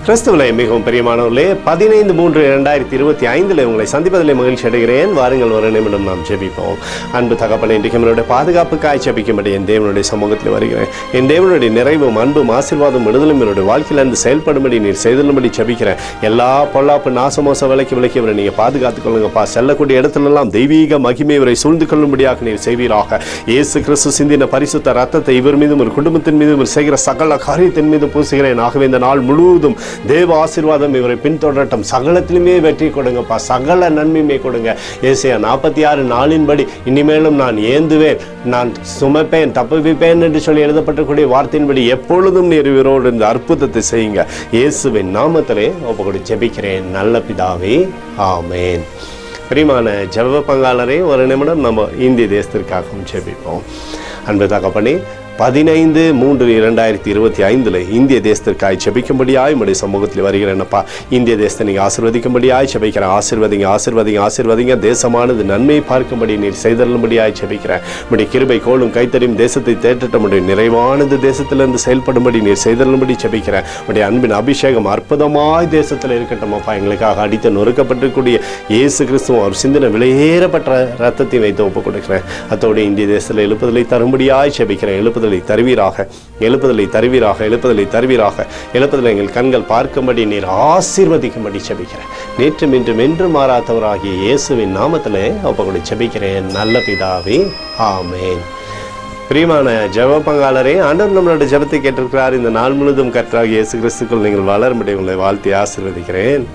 கிறிஸ்துவிலே மிகவும் பிரியமானவர்களே, 15/3/2025 உங்களை சந்திப்பதிலே மகிழ்ச்சி அடைகிறேன். வாருங்கள், ஒரு நிமிடம் நாம் ஜெபிப்போம். அன்பு தகப்பனே, இன்றைக்கு நம்மளுடைய பாதுகாப்புக்காய் ஜெபிக்கும்படி என் தேவனுடைய சமூகத்தில் வருகிறேன். என் தேவனுடைய நிறைவும் அன்பும் ஆசீர்வாதம் விடுதலும் என்னுடைய வாழ்க்கையிலிருந்து செயல்படும்படி நீர் செய்தலும்படி ஜெபிக்கிறேன். எல்லா பொல்லாப்பு நாசமோச விலக்கி அவரை நீங்கள் பாதுகாத்துக் கொள்ளுங்கப்பா. செல்லக்கூடிய இடத்துலெல்லாம் தெய்வீக மகிமை இவரை சூழ்ந்து கொள்ளும்படியாக நீர் செய்வீராக. இயேசு கிறிஸ்து சிந்தின பரிசுத்த ரத்தத்தை இவர் மீதும் ஒரு குடும்பத்தின் மீதும் செய்கிற சகல காரியத்தின் மீது பூசுகிறேன். ஆகவே இந்த நாள் முழுவதும் தேவ ஆசீர்வாதம் இவரை பின்தொடரட்டும். சகலத்திலுமே வெற்றி கொடுங்கப்பா, சகல நன்மையுமே கொடுங்க. ஏசாயா 46:4 இனிமேலும் நான் ஏந்துவேன், நான் சுமப்பேன், தப்புவிப்பேன் என்று சொல்லி எழுதப்பட்டக்கூடிய வார்த்தையின்படி எப்பொழுதும் நீர் இவரோடு இந்த அற்புதத்தை செய்யுங்க. இயேசுவின் நாமத்திலே ஒப்புக்கொடு ஜெபிக்கிறேன் நல்ல பிதாவே, ஆமேன். பிரியமான ஜெப பங்காளரே, ஒரு நிமிடம் நம்ம இந்திய தேசத்திற்காகவும் ஜெபிப்போம். அன்பு தகப்பனே, 15/3/2025 இந்திய தேசத்திற்காய் ஜெபிக்கும்படியாய் உம்முடைய சமூகத்தில் வருகிறேனப்பா. இந்திய தேசத்தை நீங்கள் ஆசீர்வதிக்கும்படியாய் ஜெபிக்கிறேன். ஆசீர்வதிங்க. தேசமானது நன்மையை பார்க்கும்படி நீர் செய்தருளும்படியாய் ஜெபிக்கிறேன். உம்முடைய கிருபை கோலும் கைத்தறியும் தேசத்தை தேற்றட்ட முடியும் நிறைவானது தேசத்திலிருந்து செயல்படும்படி நீர் செய்தருளும்படி ஜெபிக்கிறேன். உம்முடைய அன்பின் அபிஷேகம் அற்புதமாய் தேசத்தில் இருக்கட்டும் அப்பா. எங்களுக்காக அடித்து நொறுக்கப்பட்டிருக்கூடிய இயேசு கிறிஸ்துவும் அவர் சிந்தின விலையேறப்பட்ட ரத்தத்தை வைத்து ஒப்புக் கொடுக்கிறேன். அத்தோடு இந்திய தேசத்தில் எழுப்புதலை தரும்படியாய் ஜெபிக்கிறேன். எழுப்புதலை தருவீராக. எங்கள் கண்கள் பார்க்கும்படி நீர் ஆசீர்வதிக்கும்படி ஜெபிக்கிறேன். நேற்றும் இன்றும் என்றும் மாறாதவராகிய இயேசுவின் நாமத்திலே ஒப்புக்கொடு ஜெபிக்கிறேன் நல்ல பிதாவே, ஆமேன். பிரியமான ஜெப பங்காளரே, ஆண்டவர் நம்மளுடைய ஜெபத்தை கேட்டிருக்கிறார். இந்த நாள் முழுவதும் கர்த்தராகிய இயேசு கிறிஸ்துக்குள் நீங்கள் வளரும்படி உங்களை வாழ்த்தி ஆசீர்வதிக்கிறேன்.